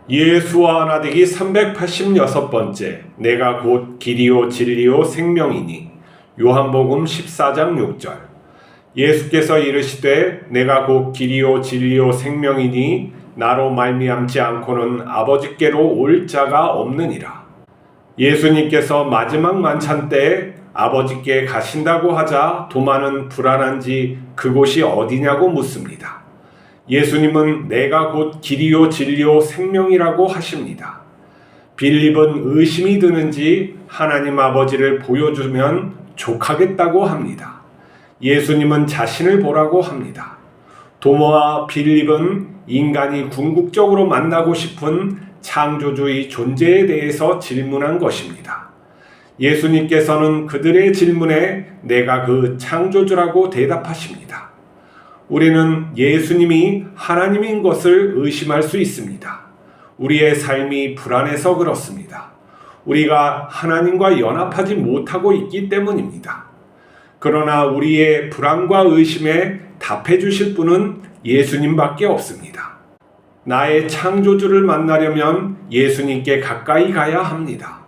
예수와 나되기 386번째 내가 곧 길이요 진리요 생명이니. 요한복음 14장 6절. 예수께서 이르시되 내가 곧 길이요 진리요 생명이니 나로 말미암지 않고는 아버지께로 올 자가 없느니라. 예수님께서 마지막 만찬 때 아버지께 가신다고 하자 도마는 불안한지 그곳이 어디냐고 묻습니다. 예수님은 내가 곧 길이요 진리요 생명이라고 하십니다. 빌립은 의심이 드는지 하나님 아버지를 보여주면 족하겠다고 합니다. 예수님은 자신을 보라고 합니다. 도마와 빌립은 인간이 궁극적으로 만나고 싶은 창조주의 존재에 대해서 질문한 것입니다. 예수님께서는 그들의 질문에 내가 그 창조주라고 대답하십니다. 우리는 예수님이 하나님인 것을 의심할 수 있습니다. 우리의 삶이 불안해서 그렇습니다. 우리가 하나님과 연합하지 못하고 있기 때문입니다. 그러나 우리의 불안과 의심에 답해 주실 분은 예수님밖에 없습니다. 나의 창조주를 만나려면 예수님께 가까이 가야 합니다.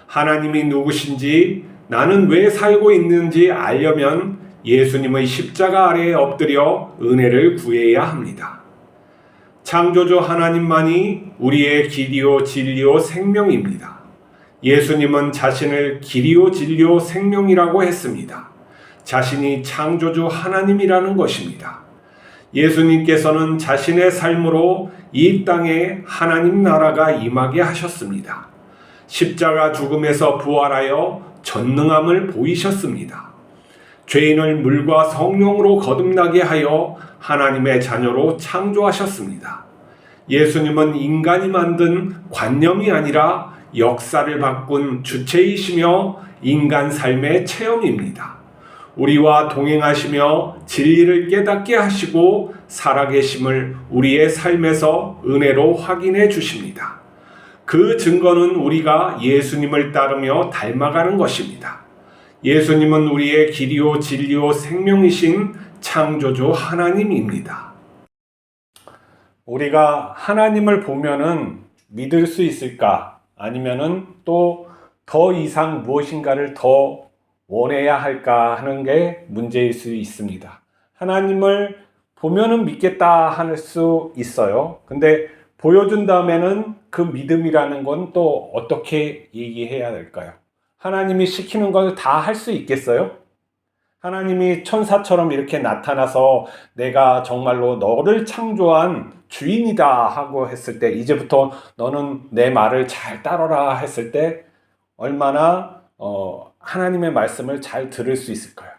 하나님이 누구신지, 나는 왜 살고 있는지 알려면 예수님의 십자가 아래에 엎드려 은혜를 구해야 합니다. 창조주 하나님만이 우리의 길이요 진리요 생명입니다. 예수님은 자신을 길이요 진리요 생명이라고 했습니다. 자신이 창조주 하나님이라는 것입니다. 예수님께서는 자신의 삶으로 이 땅에 하나님 나라가 임하게 하셨습니다. 십자가 죽음에서 부활하여 전능함을 보이셨습니다. 죄인을 물과 성령으로 거듭나게 하여 하나님의 자녀로 창조하셨습니다. 예수님은 인간이 만든 관념이 아니라 역사를 바꾼 주체이시며 인간 삶의 체험입니다. 우리와 동행하시며 진리를 깨닫게 하시고 살아계심을 우리의 삶에서 은혜로 확인해 주십니다. 그 증거는 우리가 예수님을 따르며 닮아가는 것입니다. 예수님은 우리의 길이요 진리요 생명이신 창조주 하나님입니다. 우리가 하나님을 보면은 믿을 수 있을까? 아니면은 또 더 이상 무엇인가를 더 원해야 할까 하는 게 문제일 수 있습니다. 하나님을 보면은 믿겠다 할 수 있어요. 근데 보여준 다음에는 그 믿음이라는 건 또 어떻게 얘기해야 될까요? 하나님이 시키는 걸 다 할 수 있겠어요? 하나님이 천사처럼 이렇게 나타나서 내가 정말로 너를 창조한 주인이다 하고 했을 때, 이제부터 너는 내 말을 잘 따르라 했을 때 얼마나 하나님의 말씀을 잘 들을 수 있을까요?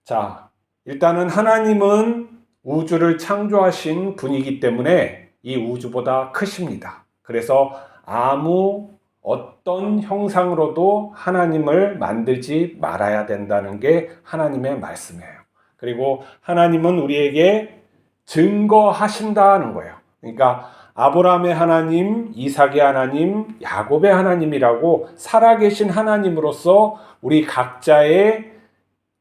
자, 일단은 하나님은 우주를 창조하신 분이기 때문에 이 우주보다 크십니다. 그래서 아무 어떤 형상으로도 하나님을 만들지 말아야 된다는 게 하나님의 말씀이에요. 그리고 하나님은 우리에게 증거하신다는 거예요. 그러니까 아브라함의 하나님, 이삭의 하나님, 야곱의 하나님이라고 살아계신 하나님으로서 우리 각자의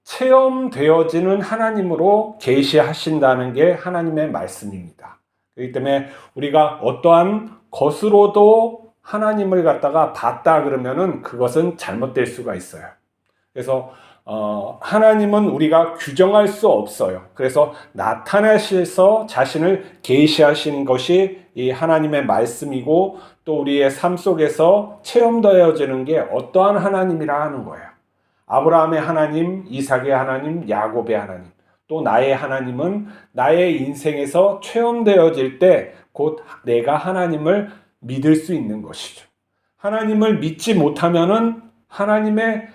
체험되어지는 하나님으로 계시하신다는 게 하나님의 말씀입니다. 그렇기 때문에 우리가 어떠한 것으로도 하나님을 갖다가 봤다 그러면은 그것은 잘못될 수가 있어요. 그래서 하나님은 우리가 규정할 수 없어요. 그래서 나타나셔서 자신을 계시하신 것이 이 하나님의 말씀이고, 또 우리의 삶 속에서 체험되어지는 게 어떠한 하나님이라 하는 거예요. 아브라함의 하나님, 이삭의 하나님, 야곱의 하나님, 또 나의 하나님은 나의 인생에서 체험되어질 때 곧 내가 하나님을 믿을 수 있는 것이죠. 하나님을 믿지 못하면은 하나님의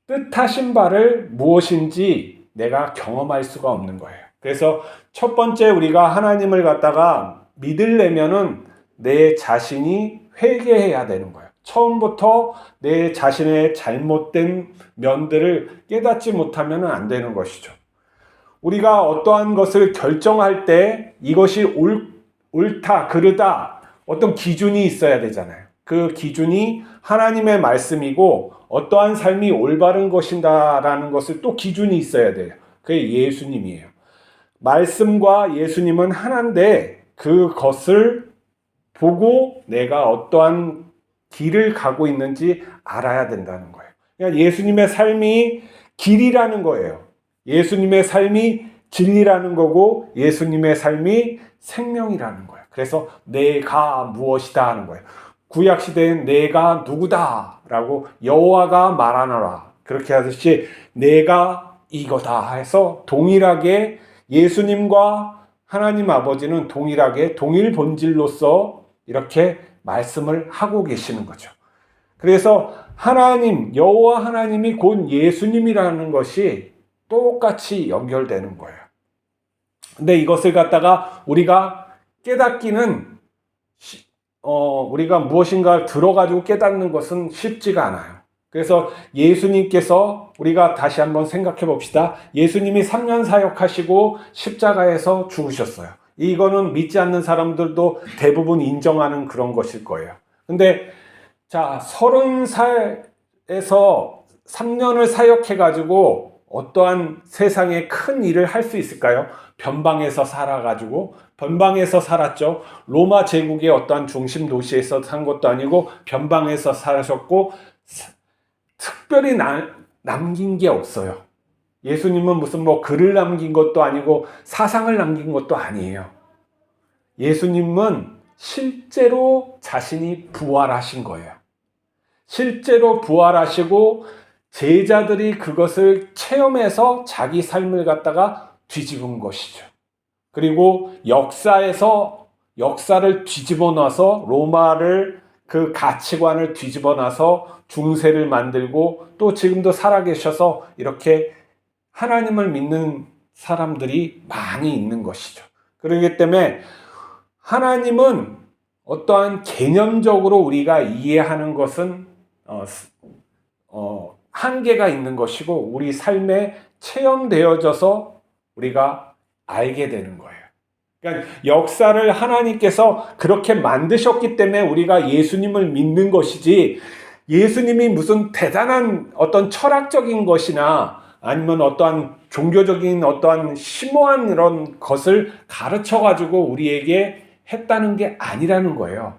뜻하신 바를 무엇인지 내가 경험할 수가 없는 거예요. 그래서 첫 번째 우리가 하나님을 갖다가 믿으려면은 내 자신이 회개해야 되는 거예요. 처음부터 내 자신의 잘못된 면들을 깨닫지 못하면 안 되는 것이죠. 우리가 어떠한 것을 결정할 때 이것이 옳다, 그르다, 어떤 기준이 있어야 되잖아요. 그 기준이 하나님의 말씀이고, 어떠한 삶이 올바른 것인다라는 것을 또 기준이 있어야 돼요. 그게 예수님이에요. 말씀과 예수님은 하나인데 그것을 보고 내가 어떠한 길을 가고 있는지 알아야 된다는 거예요. 그러니까 예수님의 삶이 길이라는 거예요. 예수님의 삶이 진리라는 거고 예수님의 삶이 생명이라는 거예요. 그래서 내가 무엇이다 하는 거예요. 구약시대엔 내가 누구다 라고 여호와가 말하노라 그렇게 하듯이 내가 이거다 해서 동일하게 예수님과 하나님 아버지는 동일하게 동일 본질로서 이렇게 말씀을 하고 계시는 거죠. 그래서 하나님, 여호와 하나님이 곧 예수님이라는 것이 똑같이 연결되는 거예요. 근데 이것을 갖다가 우리가 깨닫기는 우리가 무엇인가 들어가지고 깨닫는 것은 쉽지가 않아요. 그래서 예수님께서 우리가 다시 한번 생각해 봅시다. 예수님이 3년 사역하시고 십자가에서 죽으셨어요. 이거는 믿지 않는 사람들도 대부분 인정하는 그런 것일 거예요. 근데 자, 30살에서 3년을 사역해가지고 어떠한 세상에 큰 일을 할 수 있을까요? 변방에서 살아가지고, 변방에서 살았죠. 로마 제국의 어떠한 중심 도시에서 산 것도 아니고, 변방에서 사셨고, 특별히 남긴 게 없어요. 예수님은 무슨 뭐 글을 남긴 것도 아니고, 사상을 남긴 것도 아니에요. 예수님은 실제로 자신이 부활하신 거예요. 실제로 부활하시고 제자들이 그것을 체험해서 자기 삶을 갖다가 뒤집은 것이죠. 그리고 역사를 뒤집어 놔서 로마를 그 가치관을 뒤집어 놔서 중세를 만들고 또 지금도 살아계셔서 이렇게 하나님을 믿는 사람들이 많이 있는 것이죠. 그렇기 때문에 하나님은 어떠한 개념적으로 우리가 이해하는 것은 한계가 있는 것이고 우리 삶에 체험되어져서 우리가 알게 되는 거예요. 그러니까 역사를 하나님께서 그렇게 만드셨기 때문에 우리가 예수님을 믿는 것이지 예수님이 무슨 대단한 어떤 철학적인 것이나 아니면 어떠한 종교적인 어떠한 심오한 이런 것을 가르쳐가지고 우리에게 했다는 게 아니라는 거예요.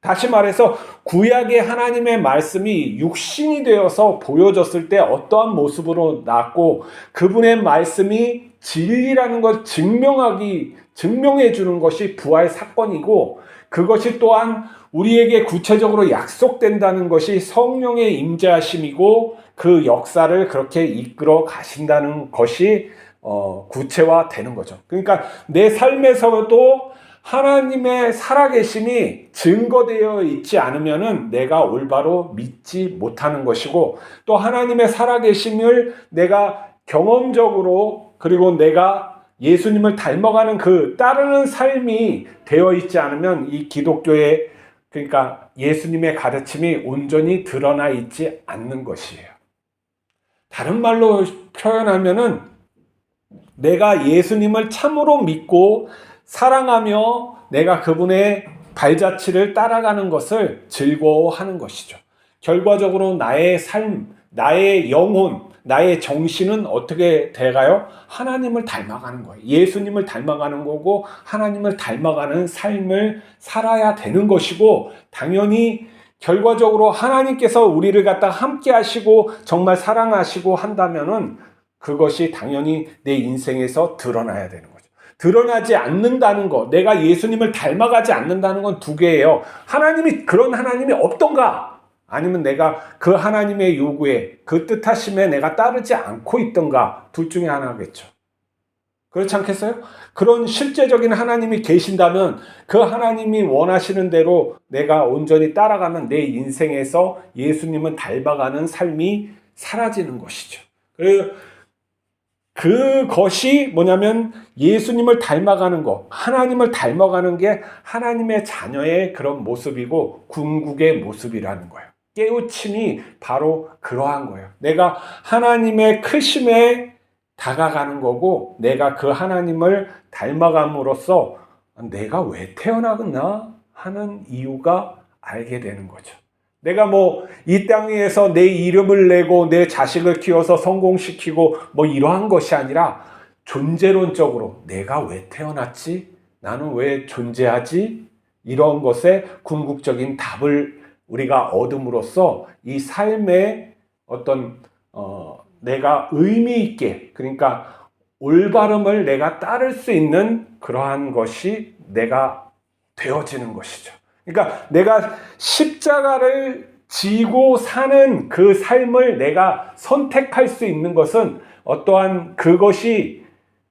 다시 말해서 구약의 하나님의 말씀이 육신이 되어서 보여졌을 때 어떠한 모습으로 나왔고 그분의 말씀이 진리라는 걸 증명해 주는 것이 부활 사건이고 그것이 또한 우리에게 구체적으로 약속된다는 것이 성령의 임재하심이고 그 역사를 그렇게 이끌어 가신다는 것이 구체화되는 거죠. 그러니까 내 삶에서도 하나님의 살아계심이 증거되어 있지 않으면은 내가 올바로 믿지 못하는 것이고 또 하나님의 살아계심을 내가 경험적으로 그리고 내가 예수님을 닮아가는 그 따르는 삶이 되어 있지 않으면 이 기독교의 그러니까 예수님의 가르침이 온전히 드러나 있지 않는 것이에요. 다른 말로 표현하면은 내가 예수님을 참으로 믿고 사랑하며 내가 그분의 발자취를 따라가는 것을 즐거워하는 것이죠. 결과적으로 나의 삶, 나의 영혼, 나의 정신은 어떻게 돼가요? 하나님을 닮아가는 거예요. 예수님을 닮아가는 거고 하나님을 닮아가는 삶을 살아야 되는 것이고 당연히 결과적으로 하나님께서 우리를 갖다 함께 하시고 정말 사랑하시고 한다면은 그것이 당연히 내 인생에서 드러나야 되는 거예요. 드러나지 않는다는 것, 내가 예수님을 닮아가지 않는다는 건 두 개예요. 하나님이 그런 하나님이 없던가 아니면 내가 그 하나님의 요구에 그 뜻하심에 내가 따르지 않고 있던가 둘 중에 하나겠죠. 그렇지 않겠어요? 그런 실제적인 하나님이 계신다면 그 하나님이 원하시는 대로 내가 온전히 따라가면 내 인생에서 예수님은 닮아가는 삶이 사라지는 것이죠. 그래서 그것이 뭐냐면 예수님을 닮아가는 것, 하나님을 닮아가는 게 하나님의 자녀의 그런 모습이고 궁극의 모습이라는 거예요. 깨우침이 바로 그러한 거예요. 내가 하나님의 크심에 다가가는 거고 내가 그 하나님을 닮아감으로써 내가 왜 태어나겠나 하는 이유가 알게 되는 거죠. 내가 뭐 이 땅 위에서 내 이름을 내고 내 자식을 키워서 성공시키고 뭐 이러한 것이 아니라 존재론적으로 내가 왜 태어났지? 나는 왜 존재하지? 이런 것에 궁극적인 답을 우리가 얻음으로써 이 삶의 어떤 내가 의미 있게, 그러니까 올바름을 내가 따를 수 있는 그러한 것이 내가 되어지는 것이죠. 그러니까 내가 십자가를 지고 사는 그 삶을 내가 선택할 수 있는 것은 어떠한 그것이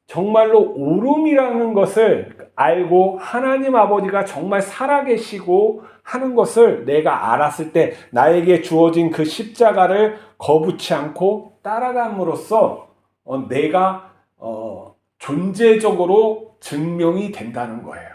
정말로 옳음이라는 것을 알고 하나님 아버지가 정말 살아계시고 하는 것을 내가 알았을 때 나에게 주어진 그 십자가를 거부치 않고 따라감으로써 내가 존재적으로 증명이 된다는 거예요.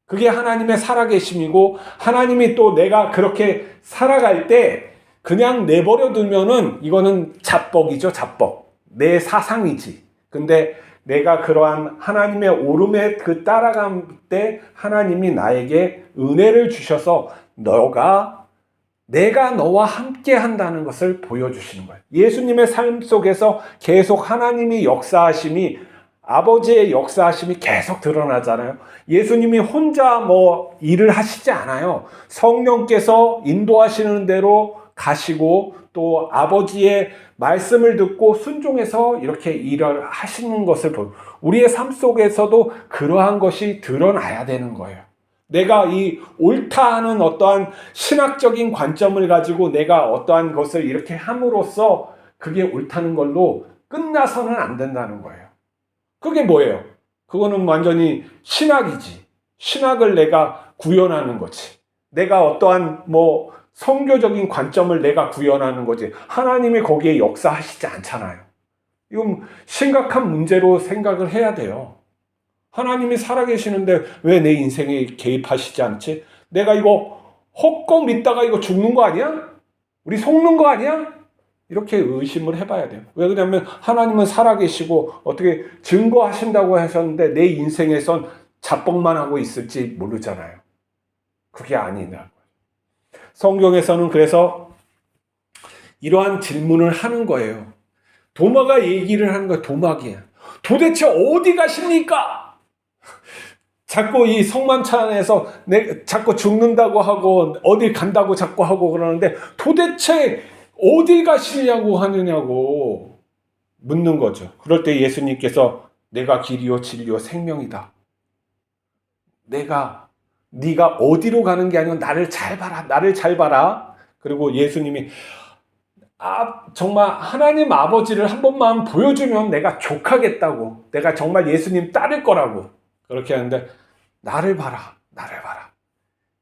그게 하나님의 살아계심이고, 하나님이 또 내가 그렇게 살아갈 때 그냥 내버려 두면은 이거는 자뻑이죠, 자뻑. 내 사상이지. 근데 내가 그러한 하나님의 오름에 그 따라감 때 하나님이 나에게 은혜를 주셔서 내가 너와 함께 한다는 것을 보여주시는 거예요. 예수님의 삶 속에서 계속 하나님이 역사하심이, 아버지의 역사하심이 계속 드러나잖아요. 예수님이 혼자 일을 하시지 않아요. 성령께서 인도하시는 대로 가시고 또 아버지의 말씀을 듣고 순종해서 이렇게 일을 하시는 것을 보고, 우리의 삶 속에서도 그러한 것이 드러나야 되는 거예요. 내가 이 옳다 하는 어떠한 신학적인 관점을 가지고 내가 어떠한 것을 이렇게 함으로써 그게 옳다는 걸로 끝나서는 안 된다는 거예요. 그게 뭐예요? 그거는 완전히 신학이지. 신학을 내가 구현하는 거지. 내가 어떠한 성교적인 관점을 내가 구현하는 거지. 하나님이 거기에 역사하시지 않잖아요. 이건 심각한 문제로 생각을 해야 돼요. 하나님이 살아계시는데 왜 내 인생에 개입하시지 않지? 내가 이거 헛거 믿다가 이거 죽는 거 아니야? 우리 속는 거 아니야? 이렇게 의심을 해봐야 돼요. 왜 그러냐면 하나님은 살아계시고 어떻게 증거하신다고 하셨는데 내 인생에선 자뻑만 하고 있을지 모르잖아요. 그게 아니다. 성경에서는 그래서 이러한 질문을 하는 거예요. 도마가 얘기를 하는 거예요. 도마기야. 도대체 어디 가십니까? 자꾸 이 성만찬에서 자꾸 죽는다고 하고 어디 간다고 자꾸 하고 그러는데 도대체 어디 가시냐고 하느냐고 묻는 거죠. 그럴 때 예수님께서 내가 길이요 진리요 생명이다. 네가 어디로 가는 게 아니고 나를 잘 봐라. 나를 잘 봐라. 그리고 예수님이 정말 하나님 아버지를 한 번만 보여주면 내가 족하겠다고. 내가 정말 예수님 따를 거라고. 그렇게 하는데 나를 봐라. 나를 봐라.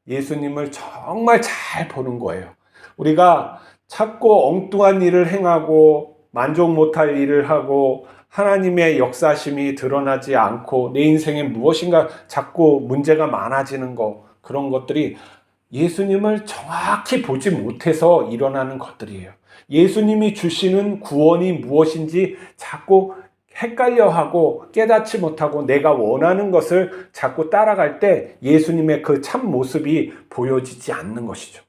예수님을 정말 잘 보는 거예요. 우리가 자꾸 엉뚱한 일을 행하고 만족 못할 일을 하고 하나님의 역사심이 드러나지 않고 내 인생에 무엇인가 자꾸 문제가 많아지는 거, 그런 것들이 예수님을 정확히 보지 못해서 일어나는 것들이에요. 예수님이 주시는 구원이 무엇인지 자꾸 헷갈려하고 깨닫지 못하고 내가 원하는 것을 자꾸 따라갈 때 예수님의 그 참 모습이 보여지지 않는 것이죠.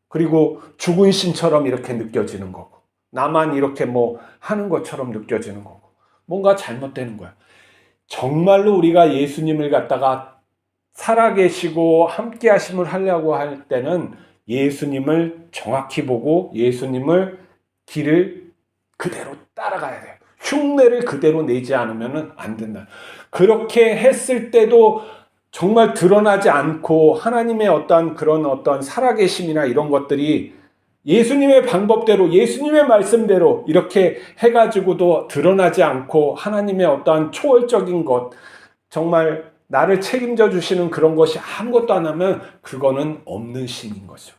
그리고 죽은 신처럼 이렇게 느껴지는 거고, 나만 이렇게 하는 것처럼 느껴지는 거고, 뭔가 잘못되는 거야. 정말로 우리가 예수님을 갖다가 살아계시고 함께 하심을 하려고 할 때는 예수님을 정확히 보고 예수님을 길을 그대로 따라가야 돼요. 흉내를 그대로 내지 않으면 안 된다. 그렇게 했을 때도 정말 드러나지 않고 하나님의 그런 살아계심이나 이런 것들이 예수님의 방법대로, 예수님의 말씀대로 이렇게 해가지고도 드러나지 않고 하나님의 어떠한 초월적인 것, 정말 나를 책임져 주시는 그런 것이 아무것도 안 하면 그거는 없는 신인 거죠.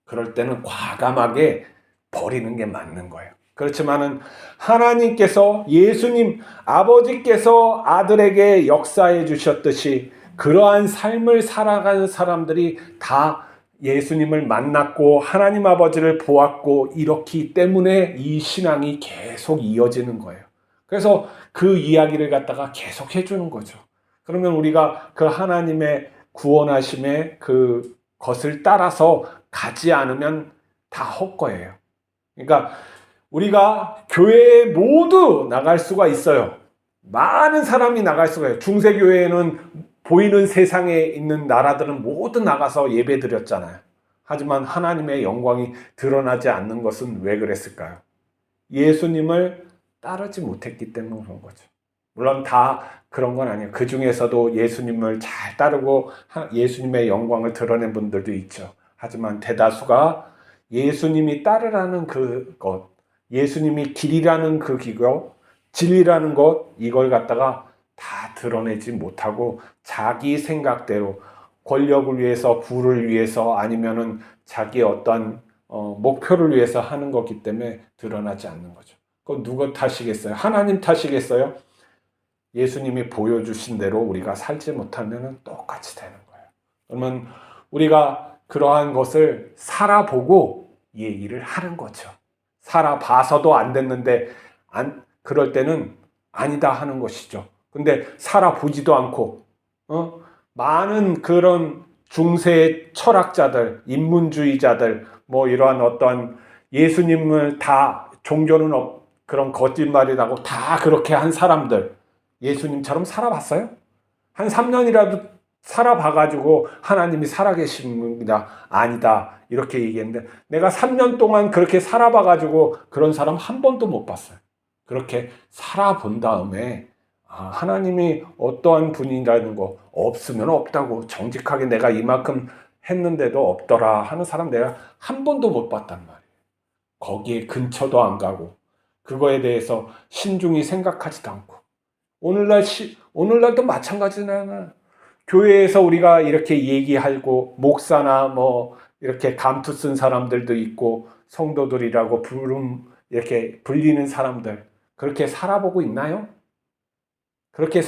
그럴 때는 과감하게 버리는 게 맞는 거예요. 그렇지만은 하나님께서, 예수님 아버지께서 아들에게 역사해 주셨듯이 그러한 삶을 살아가는 사람들이 다 예수님을 만났고 하나님 아버지를 보았고 이렇기 때문에 이 신앙이 계속 이어지는 거예요. 그래서 그 이야기를 갖다가 계속 해주는 거죠. 그러면 우리가 그 하나님의 구원하심의 그 것을 따라서 가지 않으면 다 헛거예요. 그러니까 우리가 교회에 모두 나갈 수가 있어요. 많은 사람이 나갈 수가 있어요. 중세교회에는 보이는 세상에 있는 나라들은 모두 나가서 예배 드렸잖아요. 하지만 하나님의 영광이 드러나지 않는 것은 왜 그랬을까요? 예수님을 따르지 못했기 때문에 그런 거죠. 물론 다 그런 건 아니에요. 그 중에서도 예수님을 잘 따르고 예수님의 영광을 드러낸 분들도 있죠. 하지만 대다수가 예수님이 따르라는 그것, 예수님이 길이라는 그 기거, 진리라는 것, 이걸 갖다가 다 드러내지 못하고 자기 생각대로 권력을 위해서, 부를 위해서, 아니면은 자기 어떤 목표를 위해서 하는 거기 때문에 드러나지 않는 거죠. 그건 누구 탓이겠어요? 하나님 탓이겠어요? 예수님이 보여주신 대로 우리가 살지 못하면 똑같이 되는 거예요. 그러면 우리가 그러한 것을 살아보고 얘기를 하는 거죠. 살아봐서도 안 됐는데 그럴 때는 아니다 하는 것이죠. 근데 살아보지도 않고 많은 그런 중세 철학자들, 인문주의자들, 뭐 이러한 어떤 예수님을 다 종교는 그런 거짓말이라고 다 그렇게 한 사람들, 예수님처럼 살아봤어요? 한 3년이라도 살아봐가지고 하나님이 살아계십니다. 아니다. 이렇게 얘기했는데 내가 3년 동안 그렇게 살아봐가지고 그런 사람 한 번도 못 봤어요. 그렇게 살아본 다음에 하나님이 어떠한 분이라는 거 없으면 없다고 정직하게 내가 이만큼 했는데도 없더라 하는 사람 내가 한 번도 못 봤단 말이에요. 거기에 근처도 안 가고 그거에 대해서 신중히 생각하지도 않고 오늘날도 마찬가지잖아요. 교회에서 우리가 이렇게 얘기하고 목사나 뭐 이렇게 감투 쓴 사람들도 있고 성도들이라고 이렇게 불리는 사람들 그렇게 살아보고 있나요? 그렇게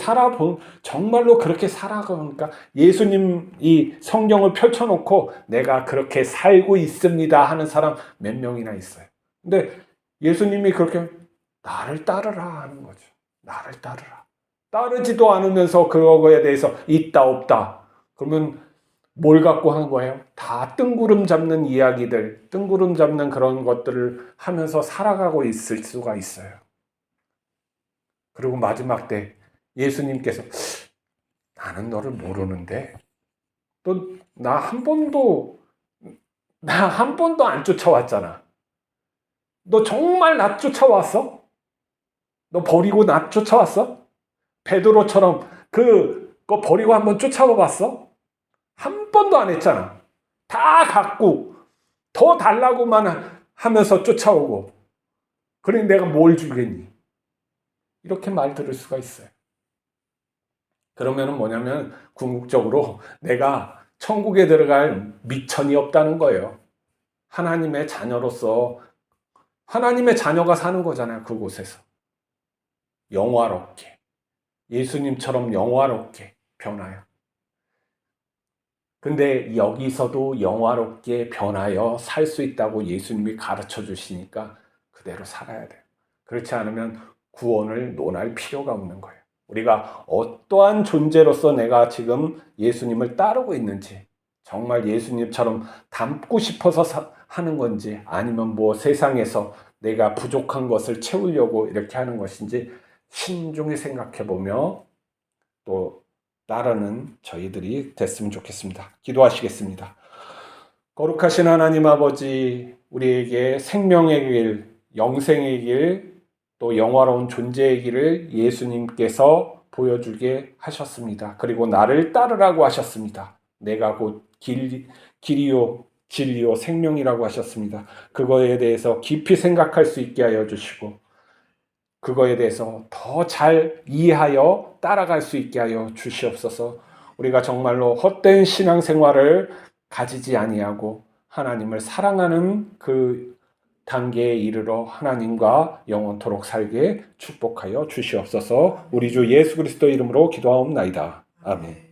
정말로 그렇게 살아가니까 예수님이 성경을 펼쳐놓고 내가 그렇게 살고 있습니다 하는 사람 몇 명이나 있어요. 근데 예수님이 그렇게 나를 따르라 하는 거죠. 나를 따르라. 따르지도 않으면서 그거에 대해서 있다 없다. 그러면 뭘 갖고 하는 거예요? 다 뜬구름 잡는 이야기들, 뜬구름 잡는 그런 것들을 하면서 살아가고 있을 수가 있어요. 그리고 마지막 때 예수님께서 나는 너를 모르는데 너 나 한 번도 안 쫓아왔잖아. 너 정말 나 쫓아왔어? 너 버리고 나 쫓아왔어? 베드로처럼 그거 버리고 한번 쫓아와 봤어? 한 번도 안 했잖아. 다 갖고 더 달라고만 하면서 쫓아오고 그러니 내가 뭘 주겠니? 이렇게 말 들을 수가 있어요. 그러면은 뭐냐면 궁극적으로 내가 천국에 들어갈 미천이 없다는 거예요. 하나님의 자녀로서 하나님의 자녀가 사는 거잖아요. 그곳에서 영화롭게 예수님처럼 영화롭게 변하여. 근데 여기서도 영화롭게 변하여 살 수 있다고 예수님이 가르쳐 주시니까 그대로 살아야 돼요. 그렇지 않으면 구원을 논할 필요가 없는 거예요. 우리가 어떠한 존재로서 내가 지금 예수님을 따르고 있는지, 정말 예수님처럼 닮고 싶어서 하는 건지, 아니면 뭐 세상에서 내가 부족한 것을 채우려고 이렇게 하는 것인지 신중히 생각해 보며 또 따르는 저희들이 됐으면 좋겠습니다. 기도하시겠습니다. 거룩하신 하나님 아버지, 우리에게 생명의 길, 영생의 길, 또 영화로운 존재의 길을 예수님께서 보여주게 하셨습니다. 그리고 나를 따르라고 하셨습니다. 내가 곧 길이요 진리요 생명이라고 하셨습니다. 그거에 대해서 깊이 생각할 수 있게 하여 주시고 그거에 대해서 더 잘 이해하여 따라갈 수 있게 하여 주시옵소서. 우리가 정말로 헛된 신앙생활을 가지지 아니하고 하나님을 사랑하는 그 단계에 이르러 하나님과 영원토록 살게 축복하여 주시옵소서. 우리 주 예수 그리스도 이름으로 기도하옵나이다. 아멘.